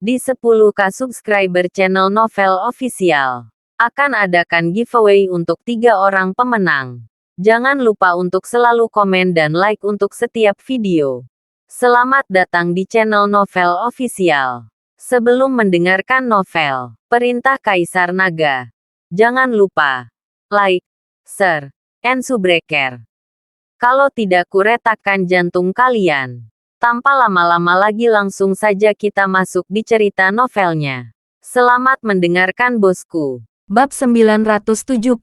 Di 10K subscriber channel Novel Official, akan adakan giveaway untuk 3 orang pemenang. Jangan lupa untuk selalu komen dan like untuk setiap video. Selamat datang di channel Novel Official. Sebelum mendengarkan novel, Perintah Kaisar Naga, jangan lupa like, share, and subscribe. Kalau tidak kuretakkan jantung kalian. Tanpa lama-lama lagi langsung saja kita masuk di cerita novelnya. Selamat mendengarkan bosku. Bab 971-975.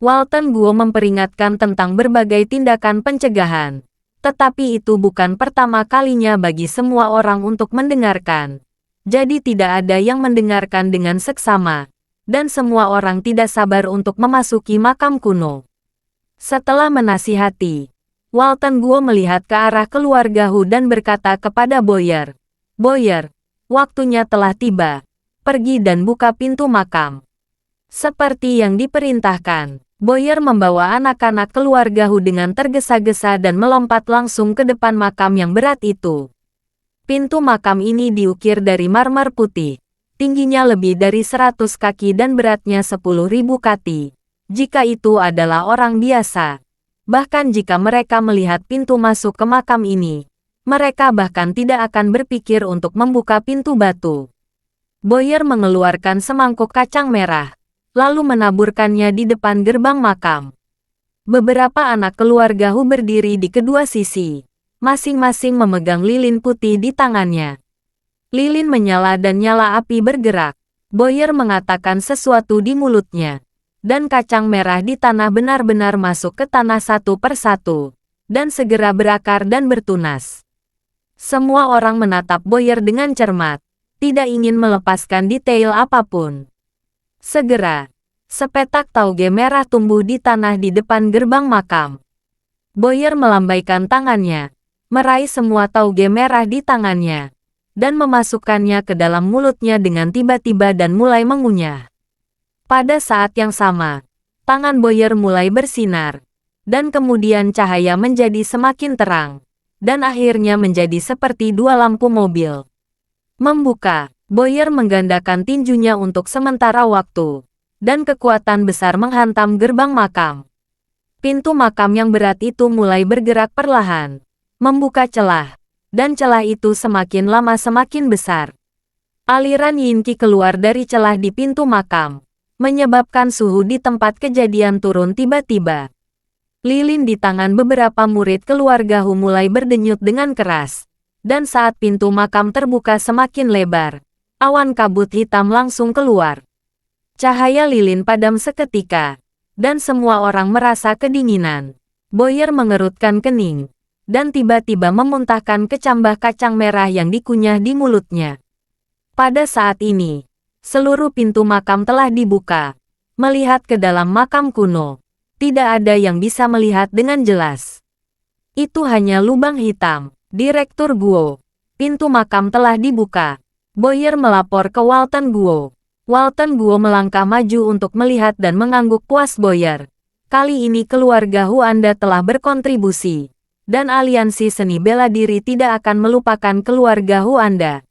Walton Guo memperingatkan tentang berbagai tindakan pencegahan. Tetapi itu bukan pertama kalinya bagi semua orang untuk mendengarkan. Jadi tidak ada yang mendengarkan dengan seksama. Dan semua orang tidak sabar untuk memasuki makam kuno. Setelah menasihati, Walton Guo melihat ke arah keluarga Hu dan berkata kepada Boyer, "Boyer, waktunya telah tiba. Pergi dan buka pintu makam." Seperti yang diperintahkan, Boyer membawa anak-anak keluarga Hu dengan tergesa-gesa dan melompat langsung ke depan makam yang berat itu. Pintu makam ini diukir dari marmer putih. Tingginya lebih dari 100 kaki dan beratnya 10.000 kati. Jika itu adalah orang biasa. Bahkan jika mereka melihat pintu masuk ke makam ini, mereka bahkan tidak akan berpikir untuk membuka pintu batu. Boyer mengeluarkan semangkuk kacang merah, lalu menaburkannya di depan gerbang makam. Beberapa anak keluarga Hu berdiri di kedua sisi, masing-masing memegang lilin putih di tangannya. Lilin menyala dan nyala api bergerak. Boyer mengatakan sesuatu di mulutnya. Dan kacang merah di tanah benar-benar masuk ke tanah satu persatu, dan segera berakar dan bertunas. Semua orang menatap Boyer dengan cermat, tidak ingin melepaskan detail apapun. Segera, sepetak tauge merah tumbuh di tanah di depan gerbang makam. Boyer melambaikan tangannya, meraih semua tauge merah di tangannya, dan memasukkannya ke dalam mulutnya dengan tiba-tiba dan mulai mengunyah. Pada saat yang sama, tangan Boyer mulai bersinar, dan kemudian cahaya menjadi semakin terang, dan akhirnya menjadi seperti dua lampu mobil. Membuka, Boyer menggandakan tinjunya untuk sementara waktu, dan kekuatan besar menghantam gerbang makam. Pintu makam yang berat itu mulai bergerak perlahan, membuka celah, dan celah itu semakin lama semakin besar. Aliran Yin Qi keluar dari celah di pintu makam, menyebabkan suhu di tempat kejadian turun tiba-tiba. Lilin di tangan beberapa murid keluarga Hu mulai berdenyut dengan keras. Dan saat pintu makam terbuka semakin lebar, awan kabut hitam langsung keluar. Cahaya lilin padam seketika, dan semua orang merasa kedinginan. Boyer mengerutkan kening, dan tiba-tiba memuntahkan kecambah kacang merah yang dikunyah di mulutnya. Pada saat ini, seluruh pintu makam telah dibuka. Melihat ke dalam makam kuno, tidak ada yang bisa melihat dengan jelas. Itu hanya lubang hitam. Direktur Guo, pintu makam telah dibuka. Boyer melapor ke Walton Guo. Walton Guo melangkah maju untuk melihat dan mengangguk puas Boyer. Kali ini keluarga Hu Anda telah berkontribusi. Dan aliansi seni bela diri tidak akan melupakan keluarga Hu Anda.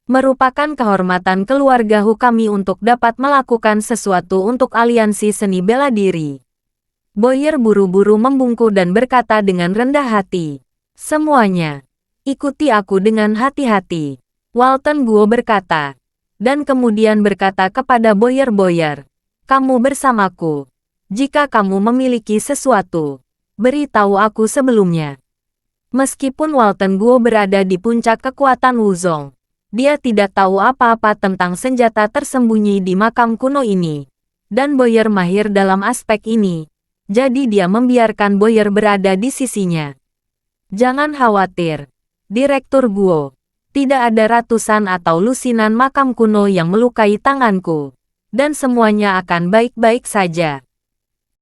Merupakan kehormatan keluarga Hu kami untuk dapat melakukan sesuatu untuk aliansi seni bela diri. Boyer buru-buru membungkuk dan berkata dengan rendah hati, "Semuanya, ikuti aku dengan hati-hati." Walton Guo berkata, dan kemudian berkata kepada Boyer, "Kamu bersamaku. Jika kamu memiliki sesuatu, beritahu aku sebelumnya." Meskipun Walton Guo berada di puncak kekuatan Wuzong, dia tidak tahu apa-apa tentang senjata tersembunyi di makam kuno ini. Dan Boyer mahir dalam aspek ini. Jadi dia membiarkan Boyer berada di sisinya. "Jangan khawatir, Direktur Guo. Tidak ada ratusan atau lusinan makam kuno yang melukai tanganku. Dan semuanya akan baik-baik saja."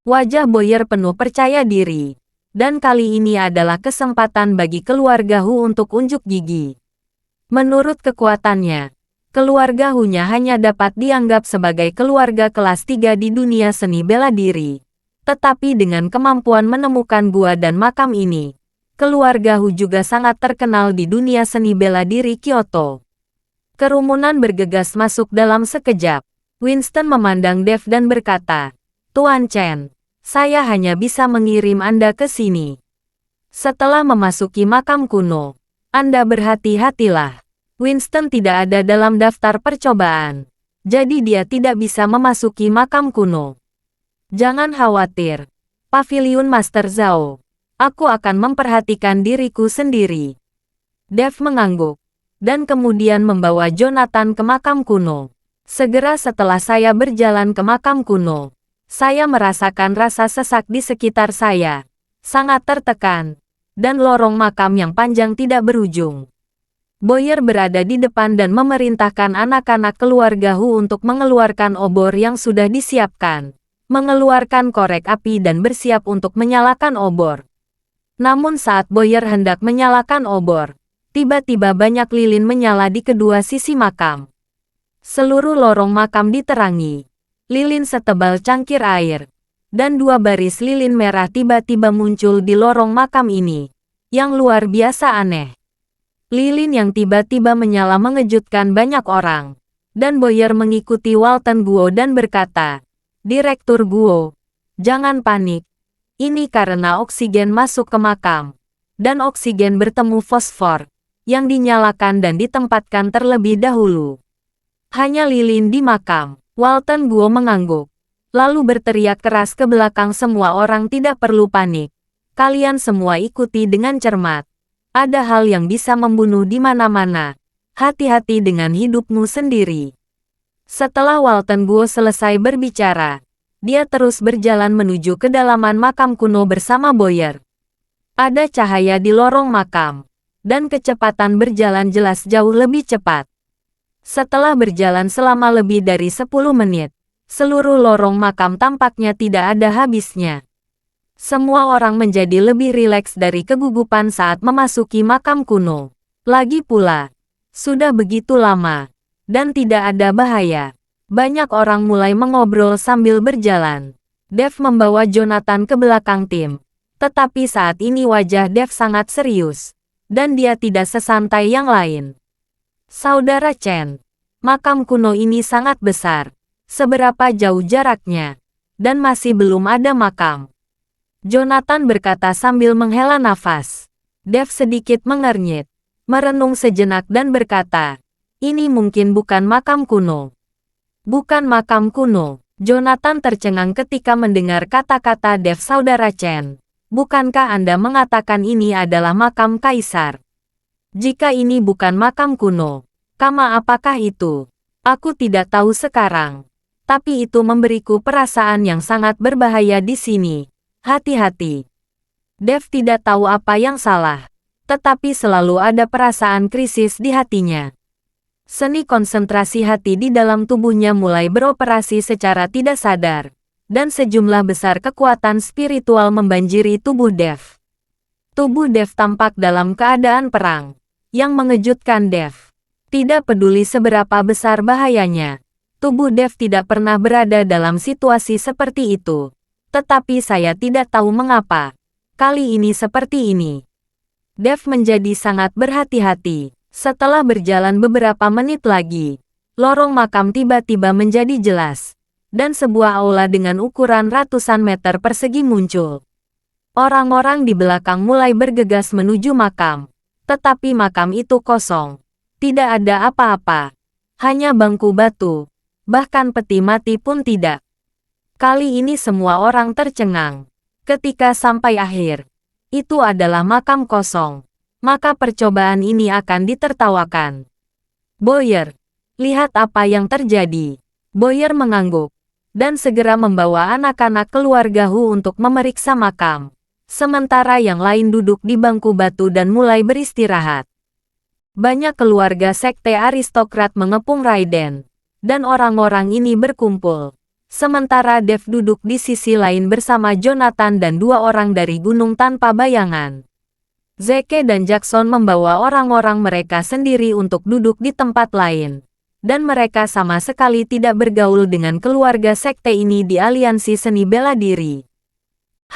Wajah Boyer penuh percaya diri. Dan kali ini adalah kesempatan bagi keluarga Hu untuk unjuk gigi. Menurut kekuatannya, keluarga Hu-nya hanya dapat dianggap sebagai keluarga kelas 3 di dunia seni bela diri. Tetapi dengan kemampuan menemukan gua dan makam ini, keluarga Hu juga sangat terkenal di dunia seni bela diri Kyoto. Kerumunan bergegas masuk dalam sekejap. Winston memandang Dev dan berkata, "Tuan Chen, saya hanya bisa mengirim Anda ke sini. Setelah memasuki makam kuno, Anda berhati-hatilah." Winston tidak ada dalam daftar percobaan, jadi dia tidak bisa memasuki makam kuno. "Jangan khawatir, Paviliun Master Zhao. Aku akan memperhatikan diriku sendiri." Dev mengangguk, dan kemudian membawa Jonathan ke makam kuno. "Segera setelah saya berjalan ke makam kuno, saya merasakan rasa sesak di sekitar saya, sangat tertekan, dan lorong makam yang panjang tidak berujung." Boyer berada di depan dan memerintahkan anak-anak keluarga Hu untuk mengeluarkan obor yang sudah disiapkan, mengeluarkan korek api dan bersiap untuk menyalakan obor. Namun saat Boyer hendak menyalakan obor, tiba-tiba banyak lilin menyala di kedua sisi makam. Seluruh lorong makam diterangi, lilin setebal cangkir air, dan dua baris lilin merah tiba-tiba muncul di lorong makam ini, yang luar biasa aneh. Lilin yang tiba-tiba menyala mengejutkan banyak orang, dan Boyer mengikuti Walton Guo dan berkata, "Direktur Guo, jangan panik. Ini karena oksigen masuk ke makam, dan oksigen bertemu fosfor, yang dinyalakan dan ditempatkan terlebih dahulu. Hanya lilin di makam." Walton Guo mengangguk, lalu berteriak keras ke belakang, "Semua orang tidak perlu panik. Kalian semua ikuti dengan cermat. Ada hal yang bisa membunuh di mana-mana. Hati-hati dengan hidupmu sendiri." Setelah Walton Guo selesai berbicara, dia terus berjalan menuju kedalaman makam kuno bersama Boyer. Ada cahaya di lorong makam, dan kecepatan berjalan jelas jauh lebih cepat. Setelah berjalan selama lebih dari 10 menit, seluruh lorong makam tampaknya tidak ada habisnya. Semua orang menjadi lebih rileks dari kegugupan saat memasuki makam kuno. Lagi pula, sudah begitu lama, dan tidak ada bahaya. Banyak orang mulai mengobrol sambil berjalan. Dev membawa Jonathan ke belakang tim, tetapi saat ini wajah Dev sangat serius, dan dia tidak sesantai yang lain. "Saudara Chen, makam kuno ini sangat besar. Seberapa jauh jaraknya? Dan masih belum ada makam?" Jonathan berkata sambil menghela nafas. Dev sedikit mengernyit, merenung sejenak dan berkata, "Ini mungkin bukan makam kuno." "Bukan makam kuno." Jonathan tercengang ketika mendengar kata-kata Dev. "Saudara Chen, bukankah Anda mengatakan ini adalah makam kaisar? Jika ini bukan makam kuno, kama apakah itu? Aku tidak tahu sekarang. Tapi itu memberiku perasaan yang sangat berbahaya di sini. Hati-hati." Dev tidak tahu apa yang salah, tetapi selalu ada perasaan krisis di hatinya. Seni konsentrasi hati di dalam tubuhnya mulai beroperasi secara tidak sadar, dan sejumlah besar kekuatan spiritual membanjiri tubuh Dev. Tubuh Dev tampak dalam keadaan perang, yang mengejutkan Dev. Tidak peduli seberapa besar bahayanya, tubuh Dev tidak pernah berada dalam situasi seperti itu. Tetapi saya tidak tahu mengapa. Kali ini seperti ini. Dev menjadi sangat berhati-hati. Setelah berjalan beberapa menit lagi, lorong makam tiba-tiba menjadi jelas, dan sebuah aula dengan ukuran ratusan meter persegi muncul. Orang-orang di belakang mulai bergegas menuju makam, tetapi makam itu kosong. Tidak ada apa-apa. Hanya bangku batu. Bahkan peti mati pun tidak. Kali ini semua orang tercengang. Ketika sampai akhir, itu adalah makam kosong. Maka percobaan ini akan ditertawakan. "Boyer, lihat apa yang terjadi." Boyer mengangguk, dan segera membawa anak-anak keluarga Hu untuk memeriksa makam. Sementara yang lain duduk di bangku batu dan mulai beristirahat. Banyak keluarga sekte aristokrat mengepung Raiden, dan orang-orang ini berkumpul. Sementara Dev duduk di sisi lain bersama Jonathan dan dua orang dari Gunung Tanpa Bayangan. Zeke dan Jackson membawa orang-orang mereka sendiri untuk duduk di tempat lain. Dan mereka sama sekali tidak bergaul dengan keluarga sekte ini di aliansi seni bela diri.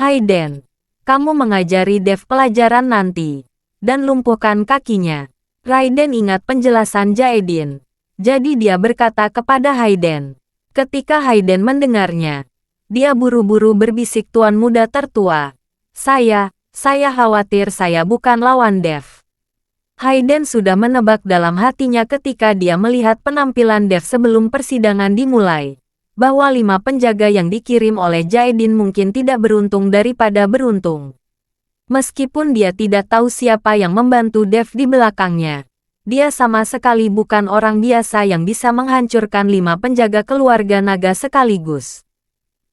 "Haiden, Kamu mengajari Dev pelajaran nanti. Dan lumpuhkan kakinya. Raiden ingat penjelasan Jaedin. Jadi dia berkata kepada Hayden. Ketika Hayden mendengarnya, dia buru-buru berbisik tuan muda tertua. Saya khawatir saya bukan lawan Dev. Hayden sudah menebak dalam hatinya ketika dia melihat penampilan Dev sebelum persidangan dimulai, bahwa 5 penjaga yang dikirim oleh Jaedin mungkin tidak beruntung daripada beruntung. Meskipun dia tidak tahu siapa yang membantu Dev di belakangnya, dia sama sekali bukan orang biasa yang bisa menghancurkan 5 penjaga keluarga naga sekaligus.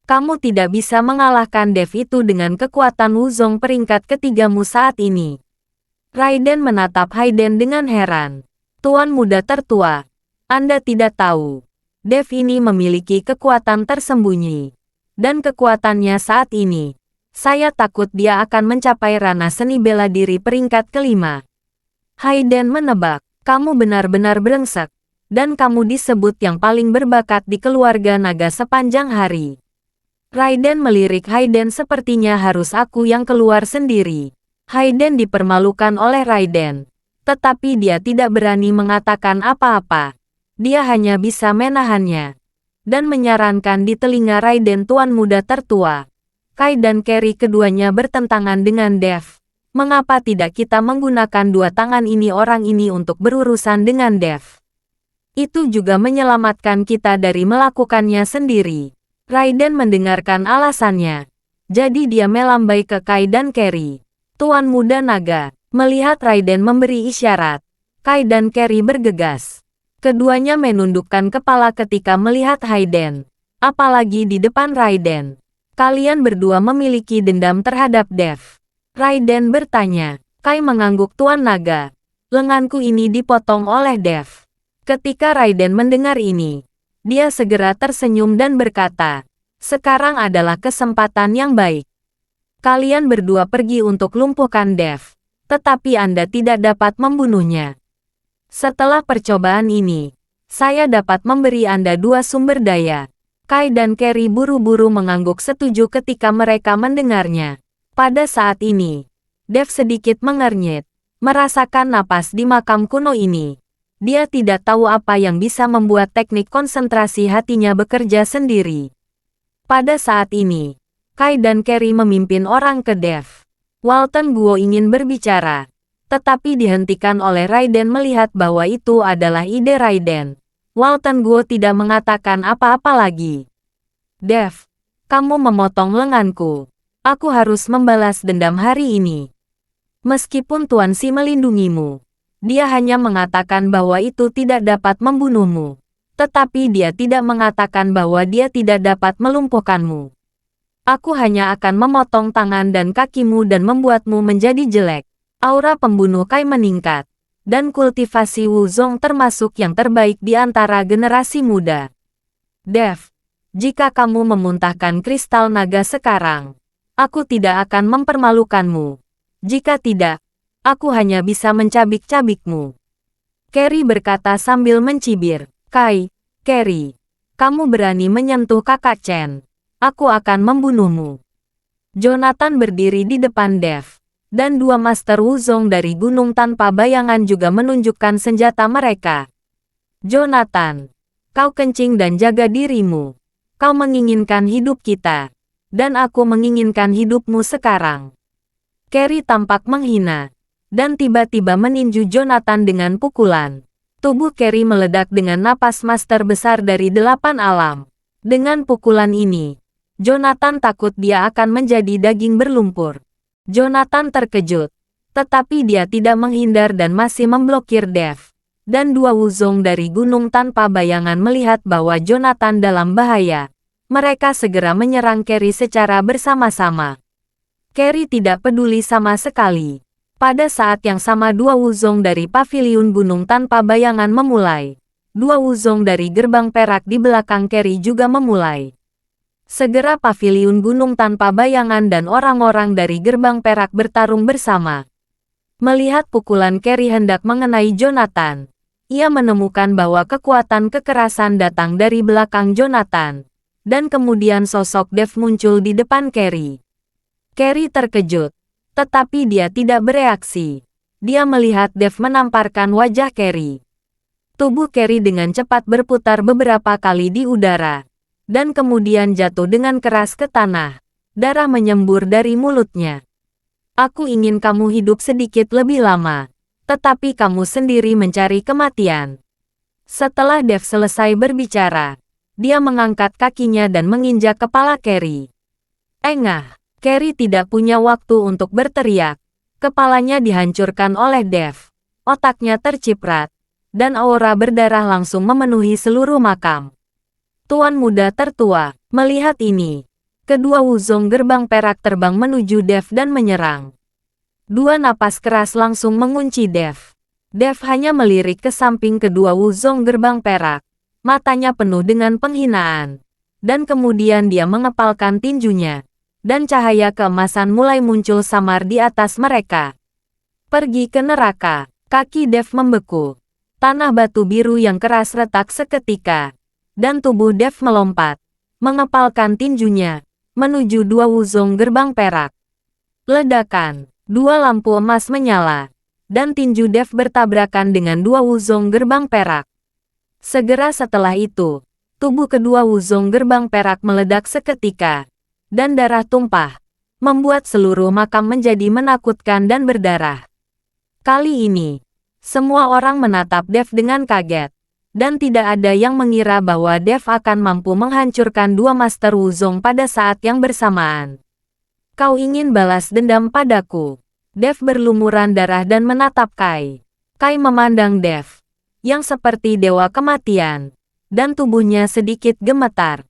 Kamu tidak bisa mengalahkan Dev itu dengan kekuatan Wuzong peringkat ketigamu saat ini. Raiden menatap Hayden dengan heran. Tuan muda tertua, Anda tidak tahu. Dev ini memiliki kekuatan tersembunyi. Dan kekuatannya saat ini, saya takut dia akan mencapai ranah seni bela diri peringkat kelima. Hayden menebak, kamu benar-benar brengsek. Dan kamu disebut yang paling berbakat di keluarga naga sepanjang hari. Raiden melirik Hayden sepertinya harus aku yang keluar sendiri. Hayden dipermalukan oleh Raiden. Tetapi dia tidak berani mengatakan apa-apa. Dia hanya bisa menahannya. Dan menyarankan di telinga Raiden tuan muda tertua. Kai dan Carry keduanya bertentangan dengan Dev. Mengapa tidak kita menggunakan 2 tangan ini orang ini untuk berurusan dengan Dev? Itu juga menyelamatkan kita dari melakukannya sendiri. Raiden mendengarkan alasannya. Jadi dia melambai ke Kai dan Carry. Tuan muda naga, melihat Raiden memberi isyarat, Kai dan Carry bergegas. Keduanya menundukkan kepala ketika melihat Hayden. Apalagi di depan Raiden. Kalian berdua memiliki dendam terhadap Dev. Raiden bertanya. Kai mengangguk tuan naga. Lenganku ini dipotong oleh Dev. Ketika Raiden mendengar ini, dia segera tersenyum dan berkata, sekarang adalah kesempatan yang baik. Kalian berdua pergi untuk lumpuhkan Dev, tetapi Anda tidak dapat membunuhnya. Setelah percobaan ini, saya dapat memberi Anda 2 sumber daya. Kai dan Carry buru-buru mengangguk setuju ketika mereka mendengarnya. Pada saat ini, Dev sedikit mengernyit, merasakan napas di makam kuno ini. Dia tidak tahu apa yang bisa membuat teknik konsentrasi hatinya bekerja sendiri. Pada saat ini, Kai dan Carry memimpin orang ke Dev. Walton Guo ingin berbicara, tetapi dihentikan oleh Raiden melihat bahwa itu adalah ide Raiden. Walton Guo tidak mengatakan apa-apa lagi. Dev, kamu memotong lenganku. Aku harus membalas dendam hari ini. Meskipun Tuan Si melindungimu, dia hanya mengatakan bahwa itu tidak dapat membunuhmu. Tetapi dia tidak mengatakan bahwa dia tidak dapat melumpuhkanmu. Aku hanya akan memotong tangan dan kakimu dan membuatmu menjadi jelek. Aura pembunuh Kai meningkat. Dan kultivasi Wuzong termasuk yang terbaik di antara generasi muda. Dev, jika kamu memuntahkan kristal naga sekarang, aku tidak akan mempermalukanmu. Jika tidak, aku hanya bisa mencabik-cabikmu. Carry berkata sambil mencibir. Kai, Carry, kamu berani menyentuh kakak Chen. Aku akan membunuhmu. Jonathan berdiri di depan Dev, dan 2 Master Wuzong dari Gunung Tanpa Bayangan juga menunjukkan senjata mereka. Jonathan, kau kencing dan jaga dirimu. Kau menginginkan hidup kita, dan aku menginginkan hidupmu sekarang. Carry tampak menghina, dan tiba-tiba meninju Jonathan dengan pukulan. Tubuh Carry meledak dengan napas master besar dari 8 alam. Dengan pukulan ini, Jonathan takut dia akan menjadi daging berlumpur. Jonathan terkejut, tetapi dia tidak menghindar dan masih memblokir Dev. Dan 2 Wuzong dari Gunung Tanpa Bayangan melihat bahwa Jonathan dalam bahaya. Mereka segera menyerang Carry secara bersama-sama. Carry tidak peduli sama sekali. Pada saat yang sama 2 Wuzong dari Paviliun Gunung Tanpa Bayangan memulai. 2 Wuzong dari Gerbang Perak di belakang Carry juga memulai. Segera Paviliun Gunung Tanpa Bayangan dan orang-orang dari Gerbang Perak bertarung bersama. Melihat pukulan Carry hendak mengenai Jonathan, ia menemukan bahwa kekuatan kekerasan datang dari belakang Jonathan. Dan kemudian sosok Dev muncul di depan Carry. Carrie terkejut, tetapi dia tidak bereaksi. Dia melihat Dev menamparkan wajah Carrie. Tubuh Carrie dengan cepat berputar beberapa kali di udara, dan kemudian jatuh dengan keras ke tanah. Darah menyembur dari mulutnya. Aku ingin kamu hidup sedikit lebih lama, tetapi kamu sendiri mencari kematian. Setelah Dev selesai berbicara, dia mengangkat kakinya dan menginjak kepala Carrie. Engah, Carrie tidak punya waktu untuk berteriak. Kepalanya dihancurkan oleh Dev. Otaknya terciprat, dan aura berdarah langsung memenuhi seluruh makam. Tuan muda tertua, melihat ini, kedua wuzong gerbang perak terbang menuju Dev dan menyerang. Dua napas keras langsung mengunci Dev. Dev hanya melirik ke samping kedua wuzong gerbang perak, matanya penuh dengan penghinaan. Dan kemudian dia mengepalkan tinjunya, dan cahaya keemasan mulai muncul samar di atas mereka. Pergi ke neraka, kaki Dev membeku. Tanah batu biru yang keras retak seketika, dan tubuh Dev melompat, mengepalkan tinjunya, menuju dua wuzong gerbang perak. Ledakan, dua lampu emas menyala, dan tinju Dev bertabrakan dengan dua wuzong gerbang perak. Segera setelah itu, tubuh kedua wuzong gerbang perak meledak seketika, dan darah tumpah, membuat seluruh makam menjadi menakutkan dan berdarah. Kali ini, semua orang menatap Dev dengan kaget, dan tidak ada yang mengira bahwa Dev akan mampu menghancurkan dua Master Wuzong pada saat yang bersamaan. Kau ingin balas dendam padaku? Dev berlumuran darah dan menatap Kai. Kai memandang Dev, yang seperti dewa kematian, dan tubuhnya sedikit gemetar.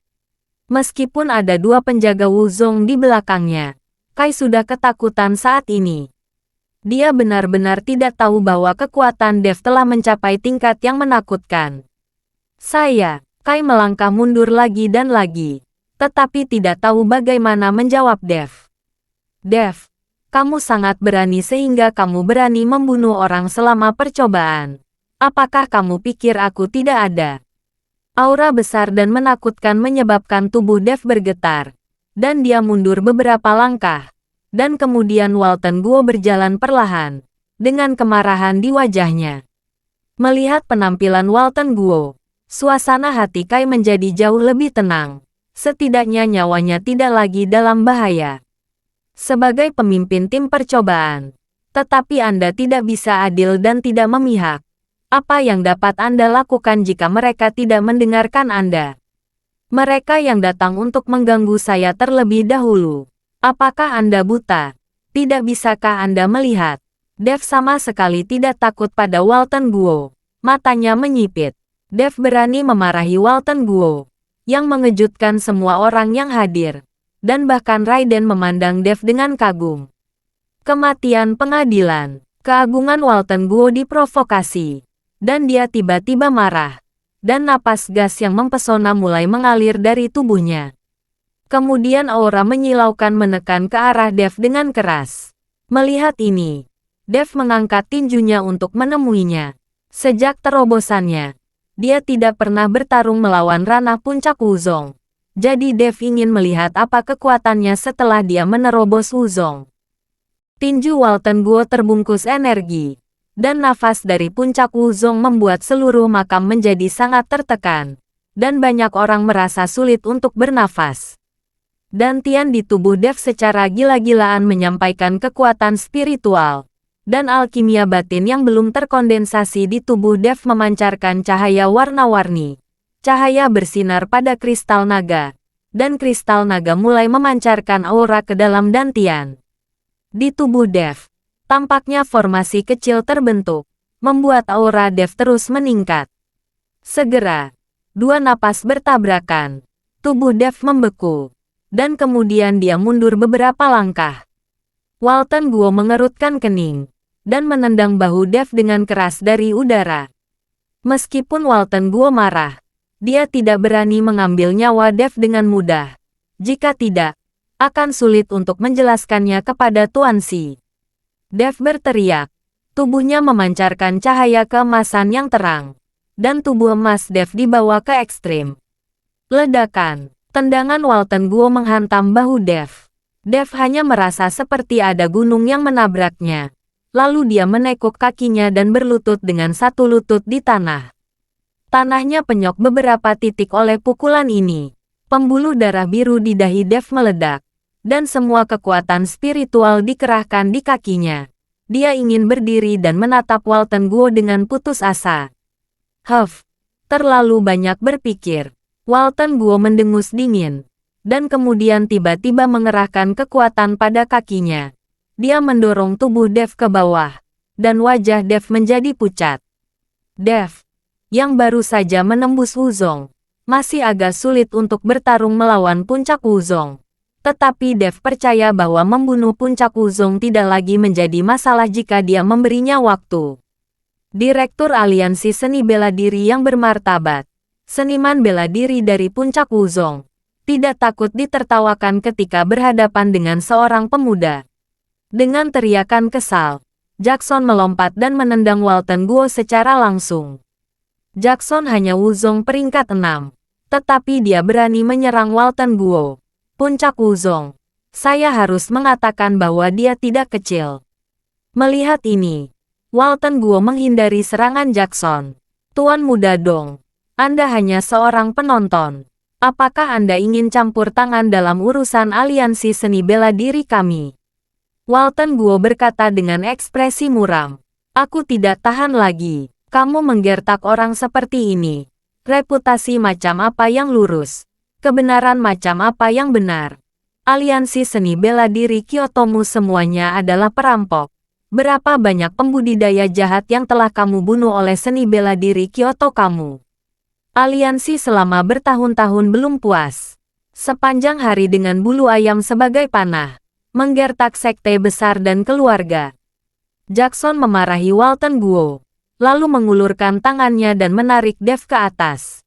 Meskipun ada dua penjaga wuzong di belakangnya, Kai sudah ketakutan saat ini. Dia benar-benar tidak tahu bahwa kekuatan Dev telah mencapai tingkat yang menakutkan. Kai melangkah mundur lagi dan lagi, tetapi tidak tahu bagaimana menjawab Dev. Dev, kamu sangat berani sehingga kamu berani membunuh orang selama percobaan. Apakah kamu pikir aku tidak ada? Aura besar dan menakutkan menyebabkan tubuh Dev bergetar, dan dia mundur beberapa langkah, dan kemudian Walton Guo berjalan perlahan, dengan kemarahan di wajahnya. Melihat penampilan Walton Guo, suasana hati Kai menjadi jauh lebih tenang, setidaknya nyawanya tidak lagi dalam bahaya. Sebagai pemimpin tim percobaan, tetapi Anda tidak bisa adil dan tidak memihak. Apa yang dapat Anda lakukan jika mereka tidak mendengarkan Anda? Mereka yang datang untuk mengganggu saya terlebih dahulu. Apakah Anda buta? Tidak bisakah Anda melihat? Dev sama sekali tidak takut pada Walton Guo. Matanya menyipit. Dev berani memarahi Walton Guo, yang mengejutkan semua orang yang hadir. Dan bahkan Raiden memandang Dev dengan kagum. Kematian pengadilan. Keagungan Walton Guo diprovokasi. Dan dia tiba-tiba marah, dan napas gas yang mempesona mulai mengalir dari tubuhnya. Kemudian aura menyilaukan menekan ke arah Dev dengan keras. Melihat ini, Dev mengangkat tinjunya untuk menemuinya. Sejak terobosannya, dia tidak pernah bertarung melawan ranah puncak Wuzong. Jadi Dev ingin melihat apa kekuatannya setelah dia menerobos Wuzong. Tinju Walton Guo terbungkus energi. Dan nafas dari puncak Wuzong membuat seluruh makam menjadi sangat tertekan, dan banyak orang merasa sulit untuk bernafas. Dantian di tubuh Dev secara gila-gilaan menyampaikan kekuatan spiritual, dan alkimia batin yang belum terkondensasi di tubuh Dev memancarkan cahaya warna-warni. Cahaya bersinar pada kristal naga, dan kristal naga mulai memancarkan aura ke dalam Dantian. Di tubuh Dev, tampaknya formasi kecil terbentuk, membuat aura Dev terus meningkat. Segera, dua napas bertabrakan, tubuh Dev membeku, dan kemudian dia mundur beberapa langkah. Walton Guo mengerutkan kening, dan menendang bahu Dev dengan keras dari udara. Meskipun Walton Guo marah, dia tidak berani mengambil nyawa Dev dengan mudah. Jika tidak, akan sulit untuk menjelaskannya kepada Tuan Xi. Dev berteriak. Tubuhnya memancarkan cahaya keemasan yang terang. Dan tubuh emas Dev dibawa ke ekstrim. Ledakan. Tendangan Walton Guo menghantam bahu Dev. Dev hanya merasa seperti ada gunung yang menabraknya. Lalu dia menekuk kakinya dan berlutut dengan satu lutut di tanah. Tanahnya penyok beberapa titik oleh pukulan ini. Pembuluh darah biru di dahi Dev meledak. Dan semua kekuatan spiritual dikerahkan di kakinya. Dia ingin berdiri dan menatap Walton Guo dengan putus asa. Terlalu banyak berpikir. Walton Guo mendengus dingin. Dan kemudian tiba-tiba mengerahkan kekuatan pada kakinya. Dia mendorong tubuh Dev ke bawah. Dan wajah Dev menjadi pucat. Dev, yang baru saja menembus Wuzong, masih agak sulit untuk bertarung melawan puncak Wuzong. Tetapi Dev percaya bahwa membunuh puncak Wuzong tidak lagi menjadi masalah jika dia memberinya waktu. Direktur Aliansi Seni Bela Diri yang bermartabat, seniman bela diri dari puncak Wuzong, tidak takut ditertawakan ketika berhadapan dengan seorang pemuda. Dengan teriakan kesal, Jackson melompat dan menendang Walton Guo secara langsung. Jackson hanya Wuzong peringkat 6, tetapi dia berani menyerang Walton Guo. Puncak Wuzong. Saya harus mengatakan bahwa dia tidak kecil. Melihat ini, Walton Guo menghindari serangan Jackson. Tuan Muda Dong, Anda hanya seorang penonton. Apakah Anda ingin campur tangan dalam urusan aliansi seni bela diri kami? Walton Guo berkata dengan ekspresi muram. Aku tidak tahan lagi. Kamu menggertak orang seperti ini. Reputasi macam apa yang lurus? Kebenaran macam apa yang benar? Aliansi seni bela diri Kyotomu semuanya adalah perampok. Berapa banyak pembudidaya jahat yang telah kamu bunuh oleh seni bela diri Kyoto kamu? Aliansi selama bertahun-tahun belum puas. Sepanjang hari dengan bulu ayam sebagai panah. Menggertak sekte besar dan keluarga. Jackson memarahi Walton Guo. Lalu mengulurkan tangannya dan menarik Dev ke atas.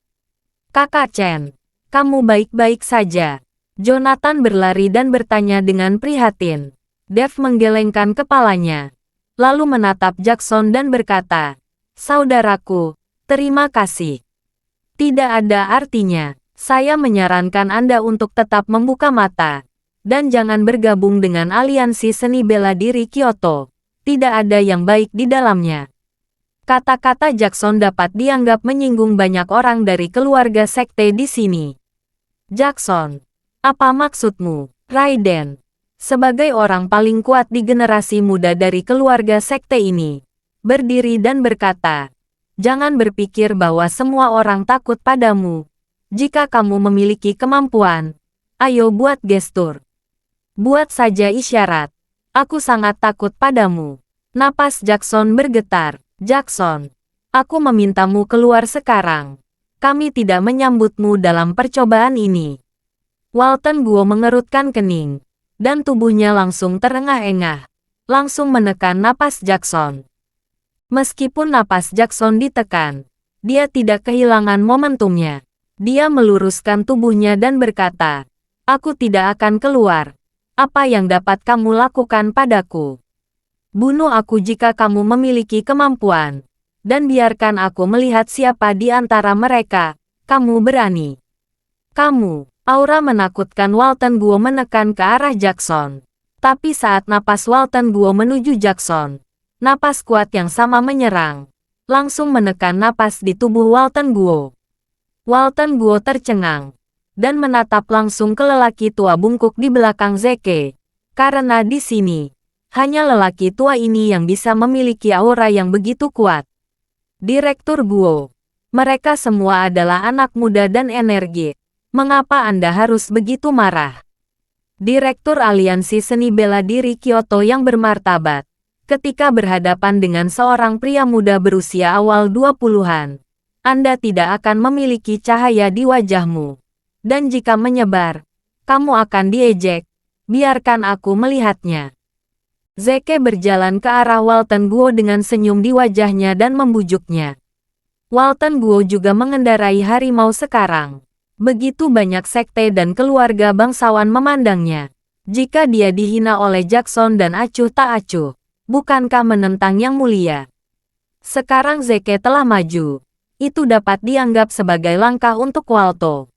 Kakak Chen, kamu baik-baik saja. Jonathan berlari dan bertanya dengan prihatin. Dev menggelengkan kepalanya. Lalu menatap Jackson dan berkata, Saudaraku, terima kasih. Tidak ada artinya. Saya menyarankan Anda untuk tetap membuka mata. Dan jangan bergabung dengan aliansi seni bela diri Kyoto. Tidak ada yang baik di dalamnya. Kata-kata Jackson dapat dianggap menyinggung banyak orang dari keluarga sekte di sini. Jackson, apa maksudmu, Raiden? Sebagai orang paling kuat di generasi muda dari keluarga sekte ini, berdiri dan berkata, jangan berpikir bahwa semua orang takut padamu. Jika kamu memiliki kemampuan, ayo buat gestur. Buat saja isyarat. Aku sangat takut padamu. Napas Jackson bergetar. Jackson, aku memintamu keluar sekarang. Kami tidak menyambutmu dalam percobaan ini. Walton Guo mengerutkan kening, dan tubuhnya langsung terengah-engah, langsung menekan napas Jackson. Meskipun napas Jackson ditekan, dia tidak kehilangan momentumnya. Dia meluruskan tubuhnya dan berkata, aku tidak akan keluar. Apa yang dapat kamu lakukan padaku? Bunuh aku jika kamu memiliki kemampuan. Dan biarkan aku melihat siapa di antara mereka. Kamu berani. Kamu. Aura menakutkan Walton Guo menekan ke arah Jackson. Tapi saat napas Walton Guo menuju Jackson, napas kuat yang sama menyerang. Langsung menekan napas di tubuh Walton Guo. Walton Guo tercengang. Dan menatap langsung ke lelaki tua bungkuk di belakang Zeke. Karena di sini, hanya lelaki tua ini yang bisa memiliki aura yang begitu kuat. Direktur Guo, mereka semua adalah anak muda dan energi. Mengapa Anda harus begitu marah? Direktur Aliansi Seni Bela Diri Kyoto yang bermartabat, ketika berhadapan dengan seorang pria muda berusia awal 20-an, Anda tidak akan memiliki cahaya di wajahmu. Dan jika menyebar, kamu akan diejek. Biarkan aku melihatnya. Zeke berjalan ke arah Walton Guo dengan senyum di wajahnya dan membujuknya. Walton Guo juga mengendarai harimau sekarang. Begitu banyak sekte dan keluarga bangsawan memandangnya. Jika dia dihina oleh Jackson dan acuh tak acuh, bukankah menentang yang mulia? Sekarang Zeke telah maju. Itu dapat dianggap sebagai langkah untuk Walto.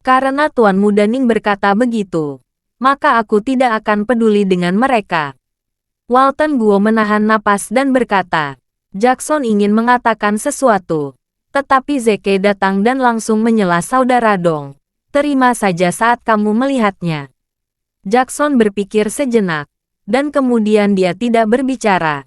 Karena Tuan Muda Ning berkata begitu, maka aku tidak akan peduli dengan mereka. Walton Guo menahan napas dan berkata, Jackson ingin mengatakan sesuatu. Tetapi Zeke datang dan langsung menyela saudara Dong. Terima saja saat kamu melihatnya. Jackson berpikir sejenak. Dan kemudian dia tidak berbicara.